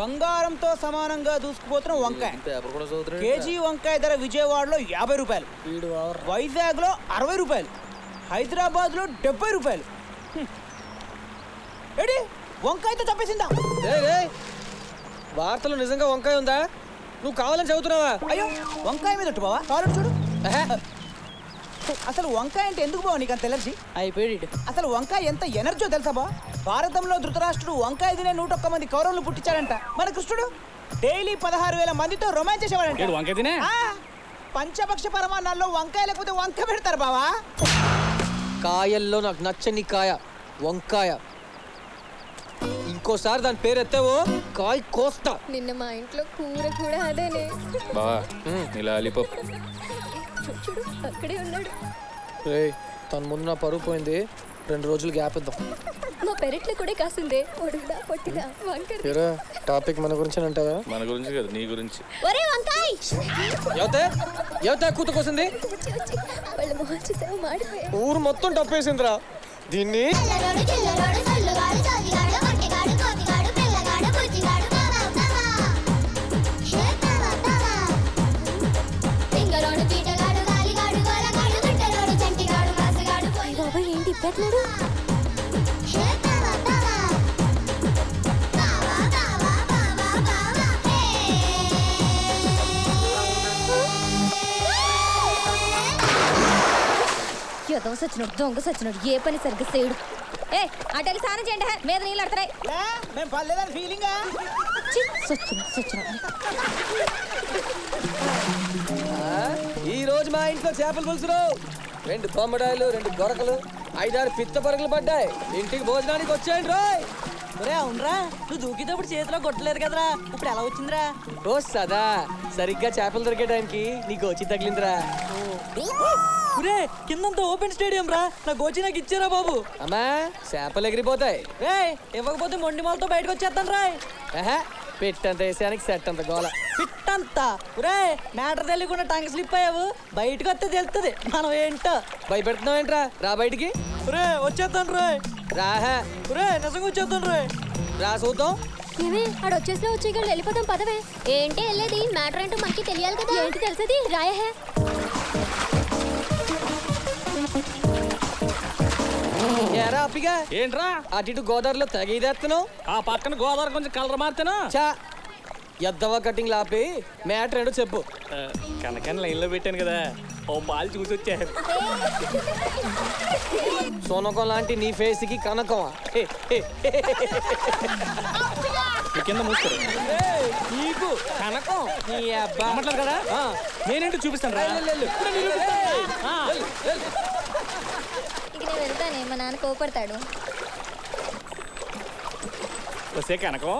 బంగారంతో సమానంగా దూసుకుపోతున్న వంకాయ. కేజీ వంకాయ ధర విజయవాడలో 50 రూపాయలు, వైజాగ్లో 60 రూపాయలు, హైదరాబాద్లో 70 రూపాయలు. ఏడి వంకాయతో చంపేసిందా? వార్తలు నిజంగా వంకాయ ఉందా? నువ్వు కావాలని చదువుతున్నావా? అయ్యో వంకాయ మీద బావా, కావాలని చూడు. అసలు వంకాయ అంటే ఎందుకు బావ నీకు అంత ఎలర్జీ? అయిపోయాడు. అసలు వంకాయ ఎంత ఎనర్జీ తెలుసా బా? భారతంలో ధృతరాష్ట్రుడు వంకాయ తినే 101 మంది కౌరవులు పుట్టించాడంట. మన కృష్ణుడు డైలీ 16,000 మందితో రొమాన్స్ చేసేవాడంట. వంకాయ తినే పంచపక్ష పరమాన్నాల్లో వంకాయ లేకపోతే వంక పెడతారు బావా. కాయల్లో నాకు నచ్చని కాయ వంకాయ. ఇంకోసారి దాని పేరు ఎత్తావో కాయ కోస్తా. నిన్న మా ఇంట్లో కూర కూడా అదేనే. బావా ఇలా లాలీపాప్ చూడు అక్కడే ఉన్నాడు. తన ముందు నా పరుగు పోయింది. 2 రోజులు గ్యాప్ ఇద్దాం. మా పెరట్లో కూడా కాసిందే. పొడుగుదా పొట్టిదా వంకాయ. టాపిక్ మన గురించి అంటావా? మన గురించి కదా నీ గురించి. ఒరే వంకాయ ఎవతే కూత కోసింది? వాళ్ళ మొహం చూసావు మాడిపోయా. ఊరు మొత్తం టప్పేసిందిరా దీన్ని. ఏంటి పెట్టినాడు? దొంగ సచ్చినాడు దొంగ సచ్చినాడు. ఏ పని సరిగ్గా చేయడు. అటెళ్ళి స్నానం చేయండి. మీద నీళ్ళు అడతాయి. ఈ రోజు మా ఇంట్లో చేపల పులుసులు, 2 బొమ్మడాయిలు, 2 గొరకలు, 5-6 పిత్త పరుగులు పడ్డాయి. ఇంటికి భోజనానికి వచ్చేయండి రోయ్. అవునరా, నువ్వు దూకినప్పుడు చేతిలో కొట్టలేదు కదరా, ఇప్పుడు ఎలా వచ్చిందిరా? ఓ సదా, సరిగ్గా చేపలు దొరికే టైంకి నీ గోచి తగిలిందిరా. కిందంతా ఓపెన్ స్టేడియం రా, నా గోచి నాకు ఇచ్చారా బాబు. అమ్మా చేపలు ఎగిరిపోతాయి. ఇవ్వకపోతే మొండి మాలతో బయటకు వచ్చేస్తాను రా. పెట్టంత వేసానికి సెట్ అంత గోల. పిట్టంతా మ్యాటర్ తెలియకుండా టంగ్ స్లిప్ అయ్యావు. బయటకు వస్తే తెలుస్తుంది మనం ఏంటో. భయపెడుతున్నావు ఏంట్రా? రా బయటికి. వచ్చేస్తాను రా. రాహా నిజంగా వచ్చేస్తాను రా. రా చూద్దాం. ఏమే ఆడ వచ్చేసినా వచ్చేయగలడు. వెళ్ళిపోతాం పదవే. ఏంటి వెళ్ళేది? మ్యాటర్ ఏంటో మనకి తెలియాలి కదా. ఏంటి తెలిసేది? రాయహే. ఏరా అప్పిగా ఏంట్రా అటు ఇటు గోదావరిలో తెగేస్తున్నావు? ఆ పక్కన గోదావరి కొంచెం కలర్ మార్తేనా? చా ఎద్దవా కటింగ్ లాపి మ్యాటర్ ఏంటో చెప్పు. కనకని లైన్ లో పెట్టాను కదా, ఓ పాలు చూసి వచ్చారు. సోనకం లాంటి నీ ఫేస్ కి కనకం కింద మూస్తారు. నీకు కనకం నీ అబ్బా కదా. నేనేంటో చూపిస్తాను రా. ఇక నేను వెళ్తానే, మా నాన్న కోపడతాడు. వస్తే కనకం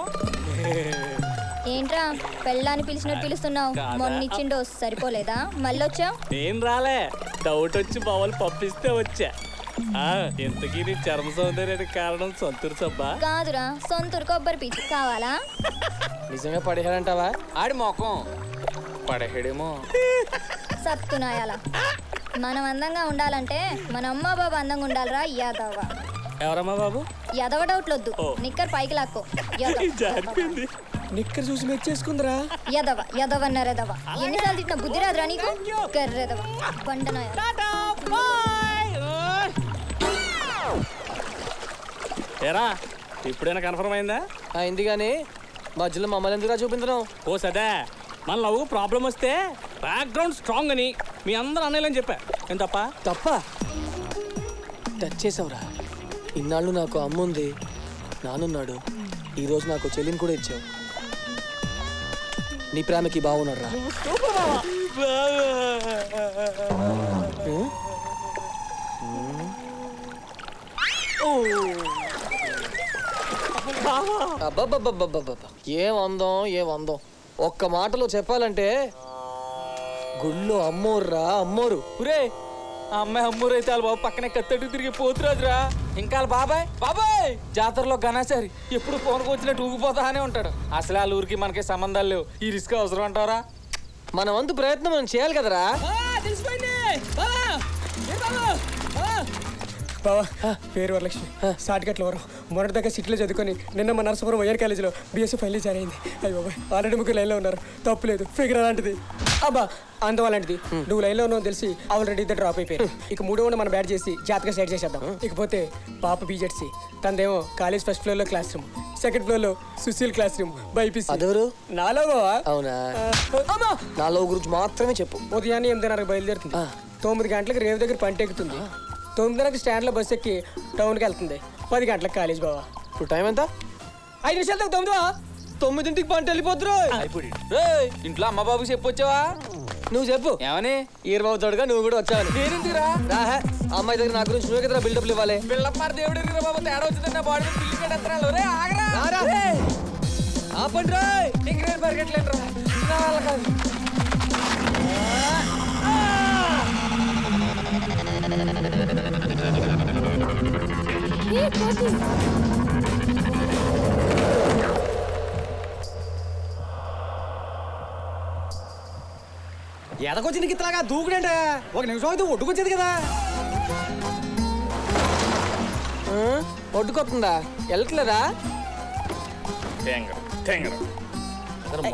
ఏంట్రా పెళ్ళాన్ని పిలిచినట్టు పిలుస్తున్నావు? మొన్న ఇచ్చిండో సరిపోలేదా? మళ్ళీ వచ్చావు? నేను రాలే, డౌట్ వచ్చి బావలు పంపిస్తే వచ్చా. ఇంతకీ నీ చర్మ సౌందర్యానికి కారణం సొంతూరు సబ్బా? కాదురా, సొంతూరు కొబ్బరి పీచు. కావాలా? నిజంగా పడేయాలంటావా? ఆడి మొఖం పడేయడేమో. సత్తునాయాల. మనం అందంగా ఉండాలంటే మన అమ్మ బాబు అందంగా ఉండాలిరా. యాదవ. ఎవరమ్మా బాబు? యాదవ డౌట్లొద్దు, నిక్కర్ పైకి లాక్కో. నిక్కర్ చూసి మెచ్చేసుకుందిరా. యదవ యదవన్నరెదవ. ఎన్నిసార్లు తిట్టిన బుద్ధి రాదురా నీకు? కర్రెదవ బండనాయ. ఏరా ఇప్పుడైనా కన్ఫర్మ్ అయిందా? అయింది కానీ మధ్యలో మమ్మల్ని ఎందుకురా చూపించడం? ఓ సదా, మన లవ్ ప్రాబ్లం వస్తే బ్యాక్గ్రౌండ్ స్ట్రాంగ్ అని మీ అందరూ అన్నయ్యలని చెప్పా. ఏం తప్ప? తప్ప టచ్ చేసావురా. ఇన్నాళ్ళు నాకు అమ్మ ఉంది, నానున్నాడు. ఈరోజు నాకు చెల్లిని కూడా ఇచ్చావు. నీ ప్రేమకి బాగున్నాడు రా. ఏం అందం ఏం అందం. ఒక్క మాటలో చెప్పాలంటే గుళ్ళో అమ్మోర్రా అమ్మోరు. ఒరే ఆ అమ్మాయి అమ్మూరు అయితే వాళ్ళ బాబు పక్కనే కత్తట్టు తిరిగి పోతురాజురా. ఇంకా వాళ్ళ బాబాయ్ బాబాయ్ జాతరలో గణాచారి ఎప్పుడు ఫోన్కి వచ్చినట్టు ఊగిపోతానే ఉంటాడు. అసలు వాళ్ళ ఊరికి మనకి సంబంధాలు లేవు. ఈ రిస్క్ అవసరం అంటారా? మన వంతు ప్రయత్నం మనం చేయాలి కదరా. బావా పేరు వరలక్ష్మి సాటికట్ల వరం మొన్నటిదాకా సిటీలో చదువుకొని నిన్న మా నరసపురం వైఆర్ కాలేజీలో బీఎస్సీ ఫైనల్ జాయిన్ అయింది. అయ్యి బాబాయ్ ఆల్రెడీ ముగ్గురు లైన్లో ఉన్నారు. తప్పులేదు ఫిగర్ అలాంటిది అబ్బా అందం అలాంటిది. నువ్వు లైన్లో ఉన్నావు తెలిసి ఆల్రెడీ ఇద్దరు డ్రాప్ అయిపోయారు. ఇక మూడో మనం బ్యాట్ చేసి జాతక సెట్ చేసేద్దాం. ఇకపోతే పాప బీజెడ్సీ తనదేమో కాలేజ్ ఫస్ట్ ఫ్లోర్లో క్లాస్ రూమ్, సెకండ్ ఫ్లోర్లో సుశీల్ క్లాస్ రూమ్, బైపీసీ. అదెవరు? నాలో బావా. అవునా? అమ్మా నాలో గురించి మాత్రమే చెప్పు. ఉదయాన్నే 8:30 బయలుదేరుతుంది. 9 గంటలకు రేవు దగ్గర పంట ఎక్కుతుంది. 9:30కి స్టాండ్లో బస్సు ఎక్కి టౌన్కి వెళ్తుంది. 10 గంటలకు కాలేజ్ బావా. ఇప్పుడు టైం ఎంత? 5 నిమిషాలు 9 9ంటికి పంట వెళ్ళిపోతురు. ఇంట్లో అమ్మ బాబుకి చెప్పొచ్చావా? నువ్వు చెప్పు ఏమని? ఈరబాబుతోడుగా నువ్వు కూడా వచ్చావని. నేనెందుకురా? రాహే అమ్మాయి దగ్గర నా గురించి నువ్వే కదా బిల్డప్లు ఇవ్వాలి. పిల్లప్ప మరి దేవుడు ఎరుగురా బాబు, తేడా వచ్చింది నా బాడీ పిల్లి కడతారు. రే ఆగరా, ఆపండి రా. ఇంక నేను పరిగెట్టలేను రా, నా వల్ల కాదు. ఎదకొచ్చి నీకు ఇట్లాగా దూకుడంటే 1 నిమిషం అయితే ఒడ్డుకొచ్చేది కదా. ఒడ్డుకొస్తుందా? వెళ్ళట్లేదా?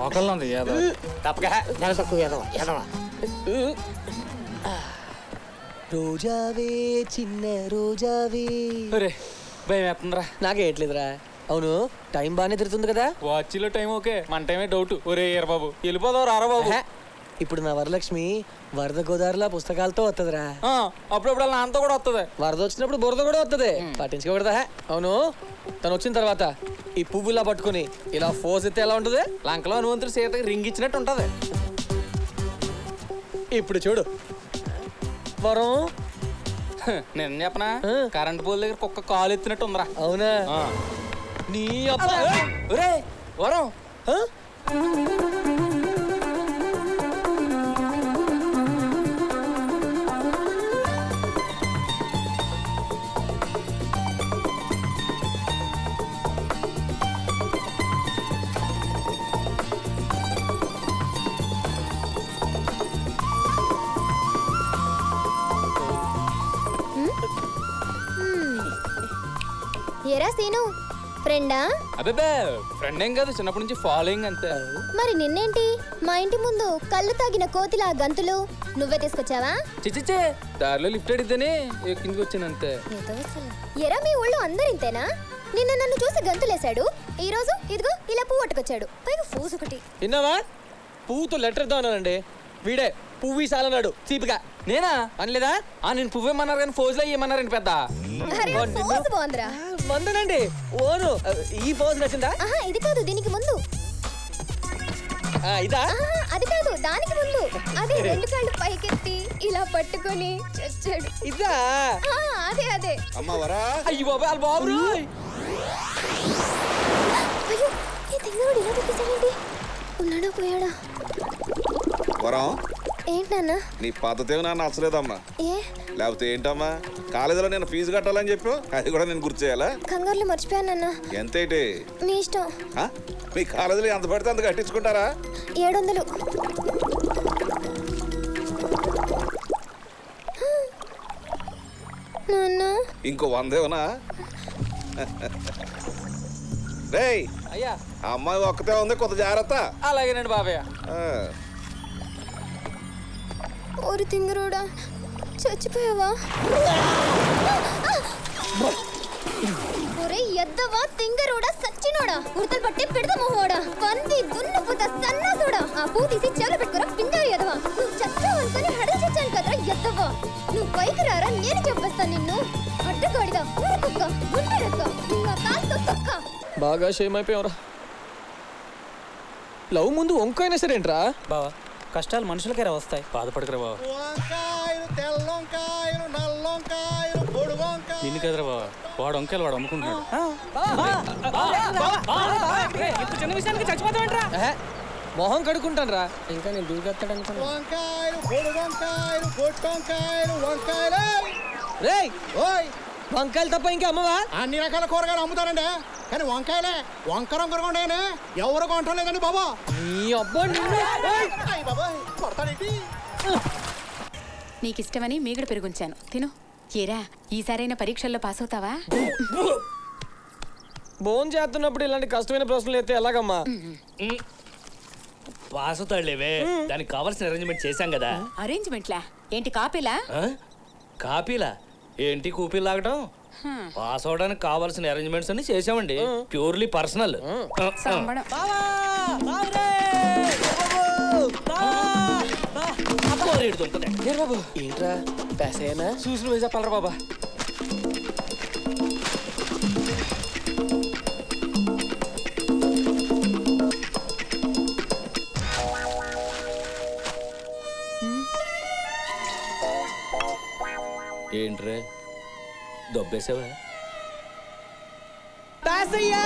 మొక్కల్లో ఉంది రోజావే చిన్న రోజావే. భయం వేస్తుందిరా. నాకేట్లేదురా. అవును టైం బాగానే తిరుగుతుంది కదా? వాచ్లో టైం ఓకే, మన టైమే డౌట్. ఒరే ఏర బాబు వెళ్ళిపోదావు రారా బాబు. ఇప్పుడు నా వరలక్ష్మి వరద గోదావరిలో పుస్తకాలతో వస్తుందిరా. అప్పుడప్పుడు నాన్నతో కూడా వస్తుంది. వరద వచ్చినప్పుడు బురద కూడా వస్తుంది. పట్టించుకోకూడదా? అవును తను వచ్చిన తర్వాత ఈ పువ్వులా పట్టుకుని ఇలా ఫోజ్ ఎత్తే ఎలా ఉంటుంది? లంకలో హనుమంతుడు సీతకి రింగ్ ఇచ్చినట్టు ఉంటది. ఇప్పుడు చూడు వరం. నేను చెప్పనా, కరెంట్ పోల్ దగ్గర కుక్క కాలు ఎత్తినట్టు ఉందిరా. అవునా? నీ అబ్బా. ఒరే వరం, ఏరా సీను ఫ్రెండా? అబ్బే ఫ్రెండ్ ఏం కాదు, చిన్నప్పటి నుంచి ఫాలోయింగ్ అంతే. మరి నిన్నేంటి మా ఇంటి ముందు కళ్ళు తాగిన కోతిలా గంతులు నువ్వే తీసుకొచ్చావా? చిచ్చిచ్చే దారిలో లిఫ్ట్ అడిగితేనే కిందికి వచ్చాను అంతే. ఎరా మీ ఊళ్ళో అందరు ఇంతేనా? నిన్న నన్ను చూసి గంతులేశాడు, ఈ రోజు ఇదిగో ఇలా పువ్వు పట్టుకొచ్చాడు, పైగా ఫోజ్ ఒకటి. విన్నావా? పువ్వుతో లెటర్ ఇద్దామన్నానండి, వీడే పువ్వు సాలన్నాడు చీపిగా. నేనా అనలేదా? నేను పువ్వేమన్నారు కానీ ఫోజ్లో ఏమన్నారండి పెద్ద. అరే ఫోజ్ బాగుందిరా. మందనండి ఓను. ఈ ఫోజ్ నచ్చిందా? ఆహా ఇది కాదు, దీనికి ముందు. ఇదా? అది కాదు, దానికి ముందు. అదే 2 కాళ్ళు పైకెత్తి ఇలా పట్టుకొని చచ్చాడు. ఇదా? అదే అదే. అమ్మవరా? అయ్యి బాబా వాళ్ళ బాబు. అయ్యో ఈ తింగరుడు ఇలా తప్పించాడండి. ఉన్నాడా పోయాడా? వరం ఏంటన్న? నీ పద్ధతి నాకు నచ్చలేదమ్మా. ఏ లేకపోతే ఏంటమ్మా, కాలేజీలో నేను ఫీజు కట్టాలని చెప్పు, అది కూడా నేను గుర్తు చేయాలా? కంగారులో మర్చిపోయానన్న. ఎంతేటి? మీ ఇష్టం. మీ కాలేజీలో ఎంత పడితే అంత కట్టించుకుంటారా? 700. నాన్న ఇంకో 100 ఏమన్నా? రేయ్ అయ్యా ఆ అమ్మాయి ఒక్కతే ఉంది, కొంత జాగ్రత్త. అలాగేనండి బాబయ్య. ఓరి తింగరోడా చచ్చిపోయావా? ఒరే ఎద్దవా తింగరోడా సచ్చినోడా, ఉడతలు పట్టే పెడద మొహోడా, పంది దున్నపుత సన్నాసుడా, ఆ పూ తీసి చెవులు పెట్టుకురా పింగారు ఎదవా. నువ్వు చచ్చావనుకొని హడలు చచ్చాను కదరా ఎద్దవా. నువ్వు పైకి రారా, నేను చెప్పేస్తాను నిన్ను. అడ్డగాడిగా ఊరుకుక్క గుండెరక్క నిన్న కాలుతో తొక్క. బాగా షేమ్ అయిపోయావురా. లవ్ ముందు వంకాయనా సరేంట్రా బావా? కష్టాలు మనుషులకేరా వస్తాయి, బాధపడకరా బాబు. నిన్ను కదరా బాబా, వాడు వంకాయలు వాడు అమ్ముకుంటున్నాడు. ఇప్పుడు చిన్న విషయానికి చచ్చిపోతామంటరా? మొహం కడుక్కుంటాను రా. ఇంకా నేను దూకెత్తాడు అనుకున్నా. రేయ్ వంకాయలు తప్ప ఇంకా అమ్మవా? అన్ని రకాల కూరగాయలు అమ్ముతారండి, కానీ వంకాయలే వంకరం కొరకుండానే ఎవరు కొంటలేదండి బాబా. నీ అబ్బా నిన్ను. కొడతాడేంటి? నీకు ఇష్టమని మీగడ పెరుగుంచాను, తిను. ఏరా ఈసారైనా పరీక్షల్లో పాస్ అవుతావా? భోజనం చేస్తున్నప్పుడు ఇలాంటి కష్టమైన ప్రశ్నలు అయితే ఎలాగమ్మా? పాస్ అవుతాడులేవే, దానికి కావాల్సిన అరేంజ్మెంట్ చేశాం కదా. అరేంజ్మెంట్లా ఏంటి? కాపీలా? కాపీలా ఏంటి? కూపీలు లాగటం. పాస్ అవడానికి కావాల్సిన అరేంజ్మెంట్స్ అన్ని చేసామండి, ప్యూర్లీ పర్సనల్. బాబు ఏంట్రా పాస్ అయ్యానా? చూసిన పోయి చెప్పాలరా బాబా. ఏంట్రే దొబ్బేసావా? పాస్ అయ్యా!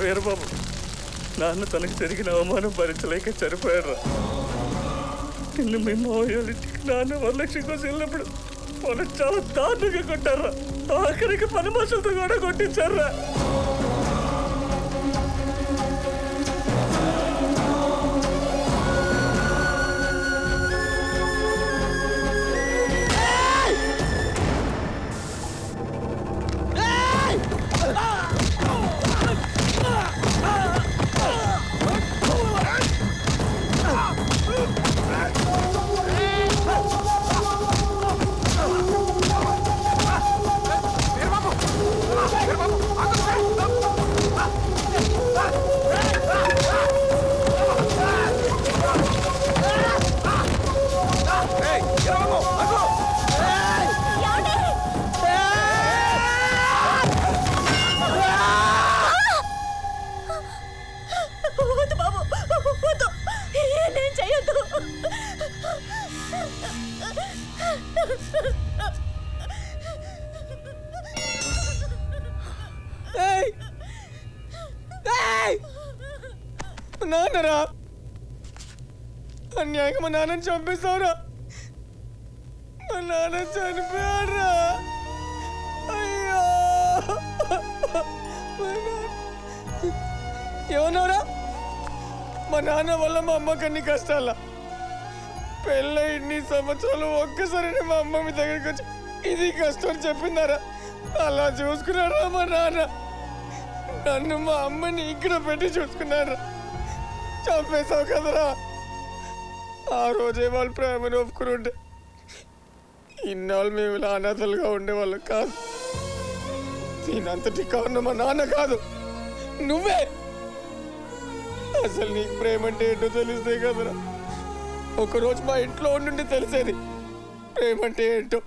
వీరబాబు, నాన్న తనకు జరిగిన అవమానం భరించలేక చనిపోయాడు. నిన్ను మీ మావయ్యకి నాన్న వరలక్ష్మి కోసం వెళ్ళినప్పుడు వాళ్ళు చాలా దారుణంగా కొట్టారా. ఆఖరికి పని మనుషులతో కూడా కొట్టించారా. నాన్నరా అన్యాయంగా మా నాన్నని చంపేస్తావురా. మా నాన్న చనిపోయాడురా. అయ్యో ఏమన్నావురా? మా నాన్న వల్ల మా అమ్మకి అన్ని కష్టాలా? పెళ్ళ ఇన్ని సంవత్సరాలు ఒక్కసారి మా అమ్మ మీ దగ్గరికి వచ్చి ఇది కష్టం చెప్పిందారా? అలా చూసుకున్నారా మా నాన్న? నన్ను మా అమ్మని ఇక్కడ పెట్టి చూసుకున్నారా? చంపేశావు కదరా. ఆ రోజే వాళ్ళ ప్రేమను ఒప్పుకుని ఉంటే ఇన్నాళ్ళు మేము ఇలా అనాథలుగా ఉండేవాళ్ళం కాదు. దీనంతటి కారణం మా నాన్న కాదు, నువ్వే. అసలు నీకు ప్రేమ అంటే ఏంటో తెలిస్తే కదరా ఒకరోజు మా ఇంట్లో ఉండి తెలిసేది ప్రేమ అంటే ఏంటో.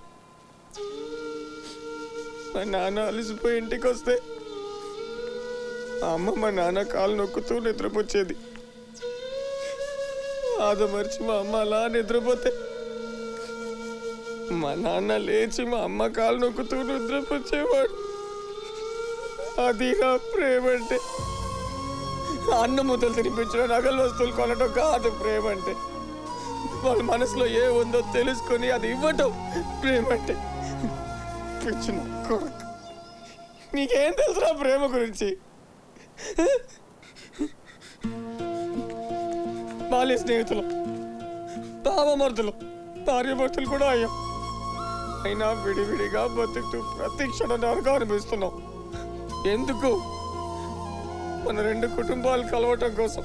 మా నాన్న అలసిపోయి ఇంటికి వస్తే అమ్మ మా నాన్న కాలు నొక్కుతూ నిద్రపోచ్చేది. ఆదమర్చి మా అమ్మ అలా నిద్రపోతే మా నాన్న లేచి మా అమ్మ కాలు నొక్కుతూ నిద్రపోచ్చేవాడు. అది నా ప్రేమ అంటే. అన్న ముద్దలు తినిపించడం, నగలు వస్తువులు కొనడం కాదు ప్రేమ అంటే. వాళ్ళ మనసులో ఏ ఉందో తెలుసుకొని అది ఇవ్వటం ప్రేమ అంటే. పిచ్చిన కొడుకు, నీకేం తెలుసురా ప్రేమ గురించి? బాల్య స్నేహితులు, భావమర్దులు, భార్యభర్తలు కూడా అయ్యాం. అయినా విడివిడిగా బతుకుతూ ప్రతి క్షణం నరకం అనిపిస్తున్నాం. ఎందుకు? మన రెండు కుటుంబాలు కలవటం కోసం.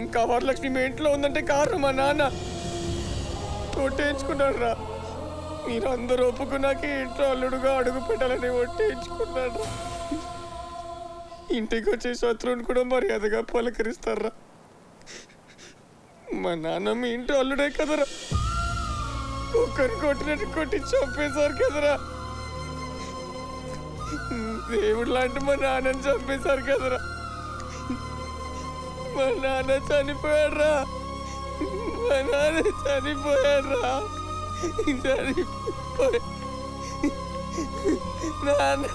ఇంకా వరలక్ష్మి మీ ఇంట్లో ఉందంటే కారణం మా నాన్న ఒట్టేయించుకున్నాడు రా. మీరందరూ ఒప్పుకున్నాక ఇంట్లో అల్లుడుగా అడుగు పెట్టాలని ఒట్టేయించుకున్నాడు. ఇంటికి వచ్చే శత్రువుని కూడా మర్యాదగా పలకరిస్తారా? మా నాన్న మీ ఇంటి అల్లుడే కదరా. కుక్కర్ కొట్టినట్టు కొట్టి చంపేశారు కదరా. దేవుడు లాంటి మా నాన్నని చంపేశారు కదరా. మా నాన్న చనిపోయాడ్రా. మా నాన్న చనిపోయాడ్రా. నాన్న